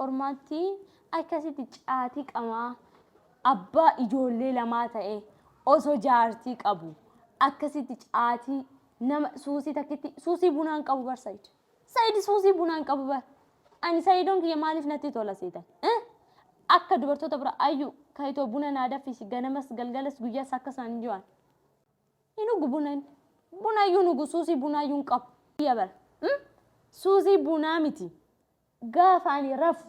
ormaatti akkasitti caatii qamaa abbaa ijoollee lamaa ta'e osoo jaartii qabu akkasitti caatii nama suusii takkitti suusii bunaan qabu bar Said suusii bunaan qabu bar ani Saidoon kiyya maaliif natti tola seetan akka dubartoota bira ayyu kayitoo buna naadaa fi ganamas galgalas guyyaas akka isaan jiran inugu buna iyyuu nugu suusii bunaa iyyuu qabu bar suusii bunaa miti gaafa ani rafu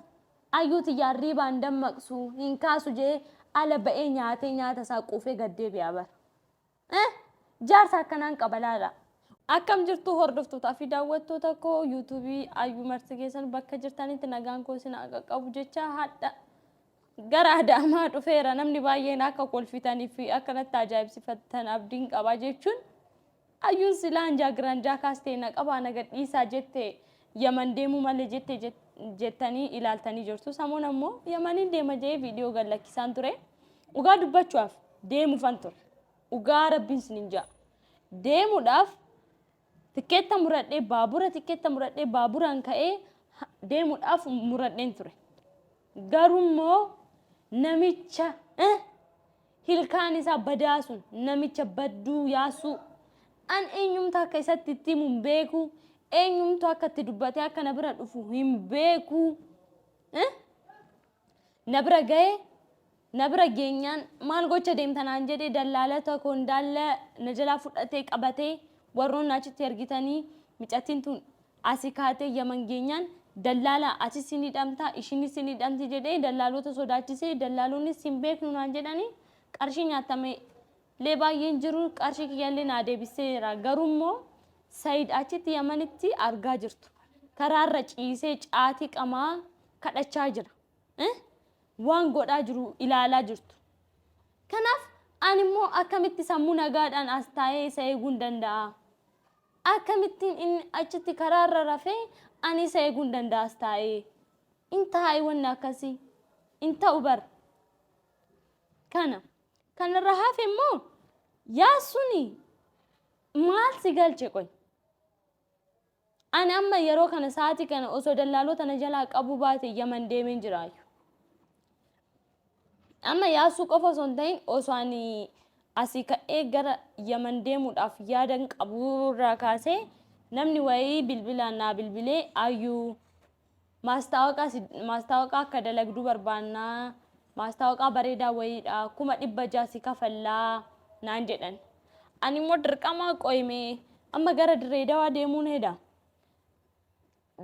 ayyuuti yaarrii baan dammaqsu hin kaasu jee ala ba'ee nyaatee nyaata isaa quufee gaddeebi'a bar jaarsa akkanaan qabalaadha akkam jirtu hordoftoota fi daawwattoota koo yuutuubii ayyuu marti keessan bakka jirtanitti nagaan koo isin qaqqabu jecha hadda gara adaamaa dhufeera namni baay'een akka kolfitanii fi akkanatti ajaa'ibsifattan abdiin qaba jechuun ayyuun silaan jaagiraanjaa kaasteena qabaa naga dhiisaa jette yaman deemuu malee jettanii ilaaltanii jirtu samuun ammoo yamaniin deema jee viidiyoo gallakkisaan ture ugaa dubbachuuf deemuufan ture ugaa rabbiin sininjaa deemuudhaaf tikeetta muradhee baaburaan ka'ee deemuudhaaf muradheen ture garummoo namicha hilkaan isaa badaasun namicha badduu yaasuu an eenyumtaa akka isatti itti himuun beeku eenyumtaa akka itti dubbatee akka na bira dhufu hin beeku na bira ga'ee na bira geenyaan maal gocha deemtanaan jedhee dallaalata kondaalla na jalaa fudhatee qabatee warroon achitti argitanii micattiin tun asii kaatee yaman geenyaan dallala achi sini dhamta ishini sini dhamti jedhee dallaalota sodaachisee dallaalonnis hin beeknu naan jedhanii qarshii nyaatame lee baay'een jiru qarshii kiyyaallee naa deebiseera garummoo Said achitti yamanitti argaa jirtu karaarra ciisee caatii qamaa kadhachaa jira waan godhaa jiru ilaalaa jirtu kanaaf ani immoo akkamitti sammuu nagaadhaan as taa'ee isa eeguu danda'a akkamittiin inni achitti karaarra rafee ani isa eeguu danda'a as taa'ee intaa'ee wanni akkasii inta'u bar kanarra hafe immoo yaa suni maal si galche qoy ani amma yeroo kana sa'aatii kana osoo dallaalota na jalaa qabu baate yaman deemeen jiraayu amma yaasuu qofa osoo hin ta'in osoo ani asii ka'ee gara yaman deemuudhaaf yaadan qaburraa kaasee namni wayii bilbilaan naa bilbilee ayyuu maastaawaqaa akka dalagduu barbaannaa maastaawaqaa bareedaa wayiidha 600 kafallaa naan jedhan ani immoo dirqamaa qoyme amma gara dirree dawaa deemuun heda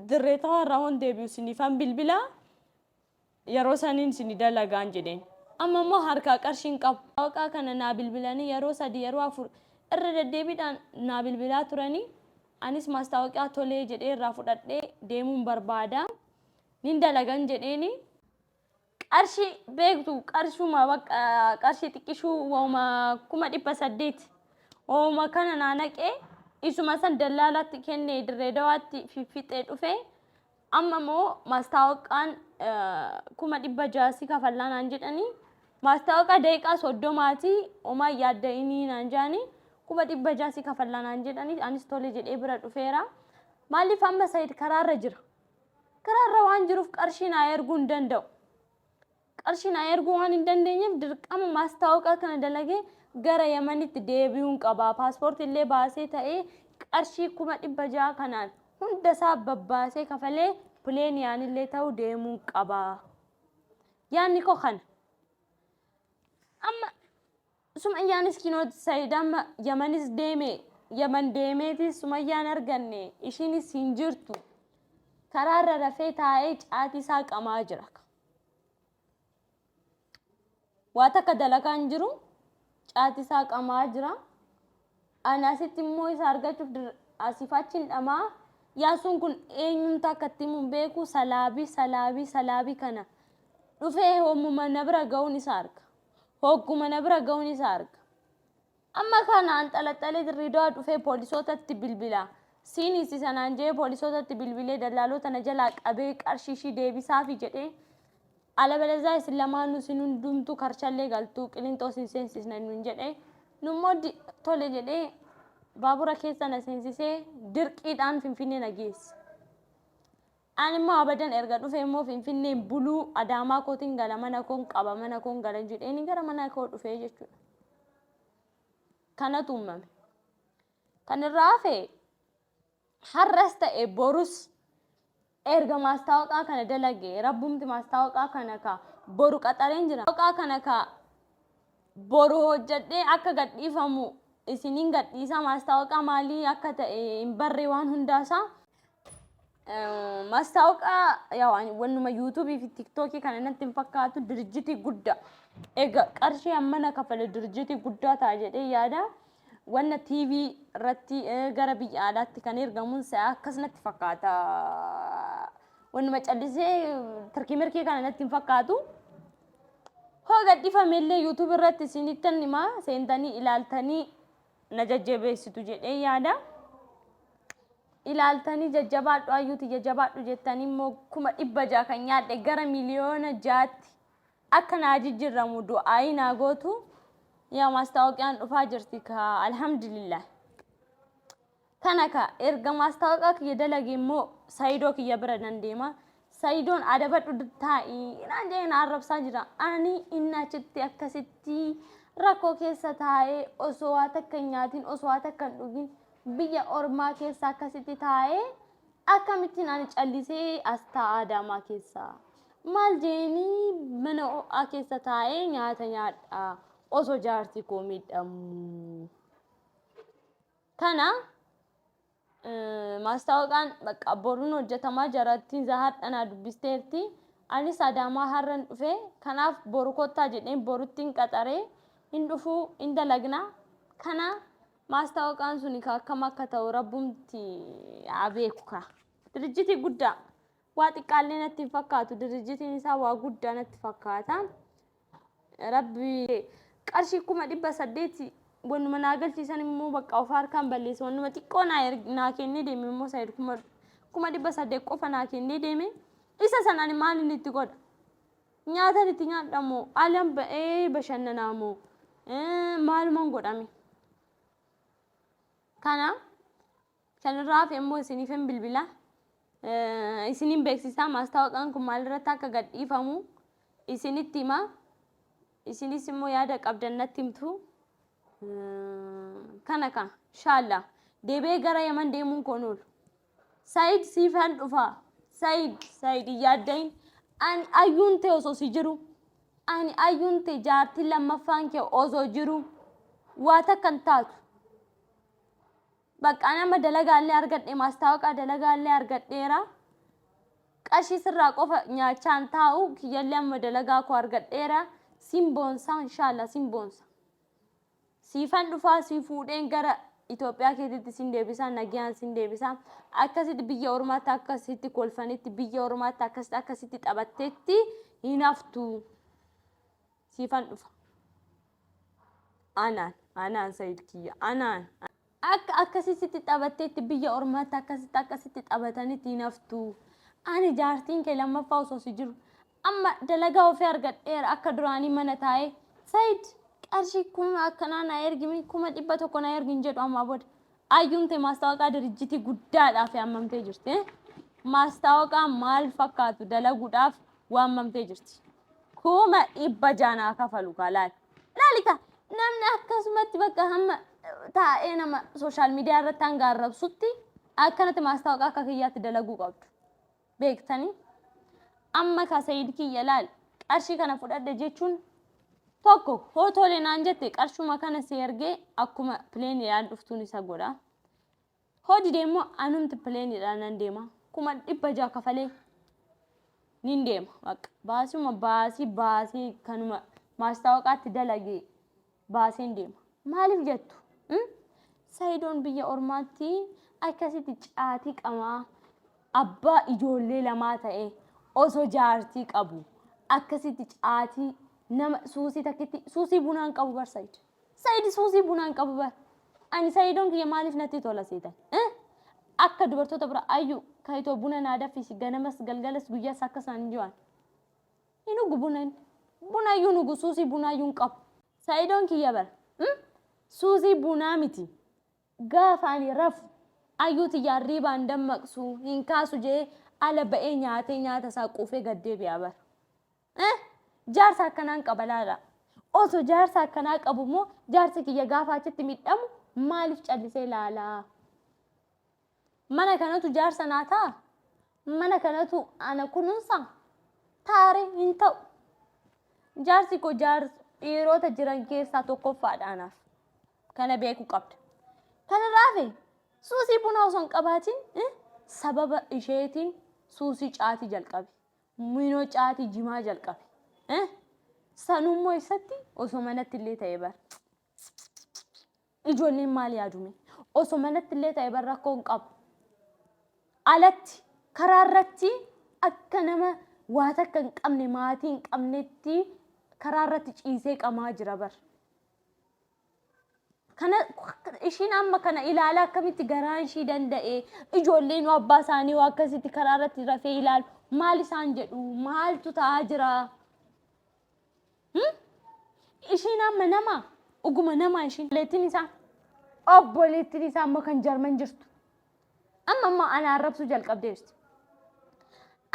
dirree tawaa irraa hon deebi'u sinifan bilbilaa yeroo saniin sini dalagaan jedheen amma immoo harkaa qarshiin qabu maastaawaqaa kana naa bilbilanii yeroo 3 yeroo 4 irra deddeebiidhaan naa bilbilaa turanii anis maastaawaqaa tolee jedhee irraa fudhadhee deemuun barbaada nin dalagan jedheeni qarshii beektu qarshuma bakka qarshii xiqqishuu wooma 800 wooma kana naanaqee isuma san dallaalatti kennee dirree dawaatti fixee dhufee amma moo maastaawaqaan 600 kafallaa naan jedhanii maastaawaqaa daqiiqaa 30 oma yaadda'inii naan jaanii 600 kafallaa naan jedhanii anis tolee jedhee bira dhufeera maaliif amma Said karaarra jira karaarra waan jiruuf qarshii naa erguu hin danda'u qarshii naa erguu waan hin dandeenyeef dirqama maastaawaqaa kana dalagee gara yamanitti deebi'uun qaba paaspoortii illee baasee ta'ee qarshii 600 kanaan hunda isaa babbaasee kafalee pileeniyaan illee ta'u deemuun qaba yaanni koo kana amma sumayyaanis kinoo Said amma yamanis deeme yaman deemeeti sumayyaan arganne ishinis hin jirtu karaarra rafee taa'ee caatii isaa qamaa jira waa takka dalagaan jiru caatii isaa qamaa jira anasitti immoo isa argachuuf asifaachin dhamaa yaasuun kun eenyumtaa akka itti himuun beeku salaabii kana dhufee hogguma na bira ga'uun isa arga hogguma na bira ga'uun isa arga amma kanaan xalaxalee dirriidoo dhufee poolisootatti bilbila siinisi sanaan jee poolisootatti bilbilee dallaalota na jalaa qabee qarshii deebisaafi jedhee alabelezaa isin lamaanuu isin hundumtuu karchallee galtuu qilintoo isin seensisna nuun jedhee nummoo tole jedhee baabura keessa na seensisee dirqiidhaan Finfinnee na geesse Ani ma abadan erga dhufe immoo Finfinnee buluu Adaamaa kootiin gala mana koon qaba mana koon gala jedhee ni gara mana koo dhufe jechuudha. Kanatu uumame. Kan irraa hafe har'as ta'e borus erga maastaawoqaa kana dalagee rabbumti maastaawoqaa kana ka boru qaxareen jira. Maastaawoqaa kana ka boru hojjedhee akka gadhiifamu isiniin gadhiisa maastaawoqaa maalii akka ta'e hin barre waan hundaasaa. Maastaawoqaa yaawani wannuma yuutuubii fi tiiktookii kana natti hin fakkaatu dirjitii guddaa. Egaa qarshii hammana kafale dirjitii guddaa ta'a jedhee yaada. Wanna TV irratti gara biyya alaatti kan ergamuun sa'a akkasumatti fakkaata. Wannuma callisee tirkii mirkii kana natti hin fakkaatu. Hoo gadhiifame illee YouTube irratti isinittan himaa seentanii ilaaltanii na jajjabeessitu jedhee yaada. Ilaaltanii jajjabaadhu ayyuuti jajjabaadhu jettanii immoo 600 kan nyaadhe gara miliyoona 6tti akka naa jijjiiramu du'aayi naa gootu. Yaa maastaawoqaan dhufaa jirti ka alhamdulillah. Kana ka erga maastaawoqaa kiyya dalage immoo Saayidoo kiyya bira nan deema. Saayidoon adabadhu taa'ii naan jedhee na arrabsaa jira. Ani inni achitti akkasitti rakkoo keessa taa'ee osoo waa takka hin nyaatiin osoo waa takka hin dhugin biyya ormaa keessa akkasitti taa'ee akkamittiin ani callisee as ta'a Adaamaa keessa. Maal jeenii mana ho'aa keessa taa'ee nyaata nyaadha. Osoo jaartii koo miidhamu. Kana maastaawoqaan bakka boruun hojjetamaa jarattiin zahadhanaa dubbisteerti. Anis Adaamaa har'an dhufe kanaaf boru kottaa jedheen boruttiin qaxaree hin dhufuu hin dalagna. Kana maastaawoqaan suni akkam akka ta'u rabbumti haa beeku ka. Dirjitii guddaa waa xiqqaallee natti hin fakkaatu dirjitiin isaa waa guddaa natti fakkaata. Rabbi qarshii 800 wannuma naa galchiisan immoo bakka of harkaan balleessa wannuma xiqqoo naa kennee deeme immoo Saayid 800 qofa naa kennee deeme isa sanaan maal inni itti godha nyaata itti nyaadhamoo alam ba'ee bashannanaamoo maalumaan godhame. Kana kanirraa fi immoo isiniif hin bilbila isiniin beeksisaa maastaawoqaan kun maalirratti akka gadhiifamu isinitti himaa. Isinis immoo yaada qabdan natti himtu. Kana kan inshallah deebee gara Yaman deemuun koon oolu. Saayid siifan dhufa. Saayid yaaddain ani ayyuun ta'e osoo si jiru. Ani ayyuun ta'e jaartii lammaffaan kee osoo jiru. Waa takka hin taatu. Bakka nama dalagaallee argadhee maastaawoqaa dalagaallee argadheera. Qarshii sirraa qofa nyaachaan taa'u kiyyallee amma dalagaa koo argadheera. Simboonsa inshallah simboonsa. Siifan dhufaa si fuudheen gara Itoophiyaa keessatti sin deebisaa nagayaan sin deebisaa akkasitti biyya ormaatti akkasitti kolfanitti biyya ormaatti akkasitti taphatteetti hin haftu. Siifan dhufa. Anaan Saayid kiyya anaan. Akka akkasitti taphatteetti biyya ormaatti akkasitti taphatanitti hin haftu. Ani jaartiin kee lammaffaa osoo si jiru. Amma dalagaa ofii argadheera akka duraanii mana taa'ee Saayid qarshii kuma akkanaa na ergimi 100 na ergin jedhu amma booda ayyuun ta'e maastaawoqaa dirjitii guddaadhaaf hammamtee jirti. Maastaawoqaa maal fakkaatu dalaguudhaaf waammamtee jirti. 100 kafalu kalaal. Laalika namni akkasumatti bakka hamma taa'ee nama sooshaal miidiyaa irratti hanga arrabsutti akkanatti maastaawoqaa akka kiyyaatti dalaguu qabdu. Beektanii? Amma ka Saayid kiyya laal qarshii kana fudhadhe jechuun tokko hootoolee naan jette qarshuma kana si ergee akkuma pileeniidhaan dhuftuun isa godha. Hodi deemmoo anumti pileeniidhaan nan deema 600 kafalee nin deema. Baasuma baasii kanuma maastaawoqaatti dalagee baaseen deema. Maaliif jettu? Saayidoon biyya ormaatti akkasitti caatii qamaa abbaa ijoollee lamaa ta'e. Osoo jaartii qabu akkasitti caatii nama suusii takkitti suusii bunaan qabu bar Saayid. Saayid suusii bunaan qabu bar. Ani Saayidoon kiyya maaliif natti tola seetan? Akka dubartoota bira ayyuu kayitoo buna naa daffisi ganamas galgalas guyyaas akkasaan hin jiran. Hin dhugu bunayyuu nugu suusii bunaayyuu hin qabu. Saayidoon kiyya bar. Suusii bunaa miti. Gaafa ani rafu ayyuuti yaarrii baan dammaqsu hin kaasu jee ala ba'ee nyaatee nyaata isaa quufee gaddee bi'a bar. Jaarsa akkanaan qabalaadha. Osoo jaarsa akkanaa qabu immoo jaarsi kiyya gaafa achitti midhamu maaliif callisee ilaalaa? Mana kanatu jaarsa naa ta'a. Mana kanatu ana kunuunsa. Taaree hin ta'u. Jaarsi koo dhiirota jiran keessaa tokkoffaadhaanaaf. Kana beeku qabda. Kana raafe suusii buna osoo hin qabaatin sababa isheetiin suusii caatii jalqabe. Minoo caatii jimaa jalqabe. Sanummoo isatti osoo manatti illee ta'e bar. Ijoolleen maal yaadume? Osoo manatti illee ta'e bar rakkoo hin qabu. Alatti karaa irratti akka nama waa takka hin qabne maatii hin qabnetti karaa irratti ciisee qamaa jira bar. Kana ishiin amma kana ilaalaa akkamitti garaan ishii danda'e ijoolleen abbaa isaanii waa akkasitti karaa irratti rafee ilaalu maal isaan jedhu maaltu ta'aa jira? Ishiin amma nama uguma nama ishiin obboleettiin isaa amma kan jarman jirtu. Amma ana arrabsu jalqabdeesti.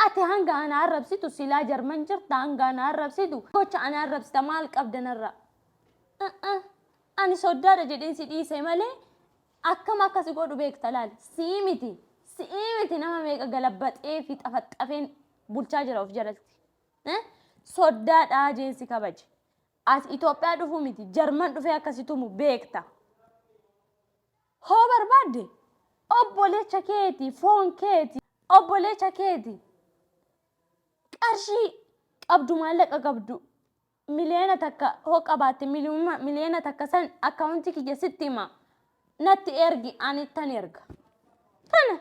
Ati hanga ana arrabsitu silaa jarman jirta hanga ana arrabsitu gocha ana arrabsita maal qabdanarra? Ani soddaadha jedheen si dhiise malee akkam akkasi godhu beekta laal. Sii miti nama meeqa galabbaxee fi xafaxafeen bulchaa jira of jalatti. Soddaadha jeensi kabaje. As Itoophiyaa dhufu miti jarman dhufee akkasitumu beekta. Hoo barbaadde obboleecha keeti foon keeti obboleecha keeti qarshii qabdu maallaqa qabdu miliyoona takka hoo qabaatte miliyoona takka san akkaawuntii kiyya sitti hima natti ergi ani tan erga. Kana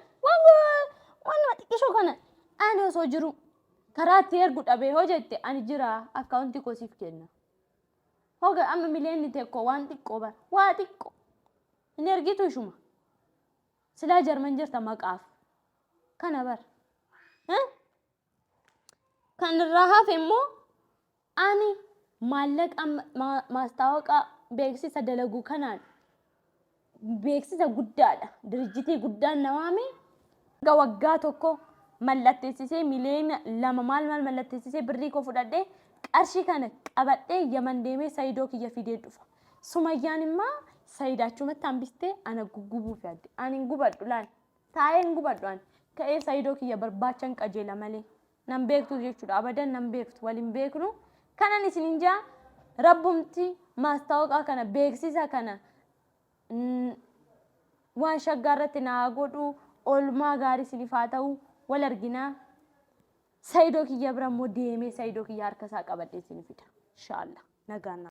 waan xiqqishoo kana ani osoo jiru karaatti ergu dhabee hoo jette ani jira akkaawuntii koo siif kenna. Hoga amma miliyoonni tokko waan xiqqoo bara waa xiqqoo hin ergitu ishuma. Silaa jarman jirta maqaaf kana bar. Kan irraa hafe immoo ani maallaqa maastaawoqa beeksisa dalagu kanaan beeksisa guddaadha. Dirjitii guddaan nawaame waggaa tokko mallatteessisee miliyoona 2 maal mallatteessisee birrii koo fudhadhee qarshii kana qabadhee Yaman deemee Saayidoo kiyya fidee dhufa. Sumayyaan immoo Saayidaachumatti hambistee ana guggubuuf yaadde. Ani hin gubadhu laal. Taa'ee hin gubadhu ani. Ka'ee Saayidoo kiyya barbaachan qajeela malee. Nan beektu jechuudha. Abadan nan beektu. Waliin beeknu. Kanan isinin jaa rabbumti maastaawoqaa kana beeksisa kana waan shaggaarratti naa godhu oolmaa gaarii isiniif haa ta'u wal arginaa. Saayidoo kiyya bira immoo deemee Saayidoo kiyya harka isaa qabadhee isiniif fida. Inshallah. Nagaan.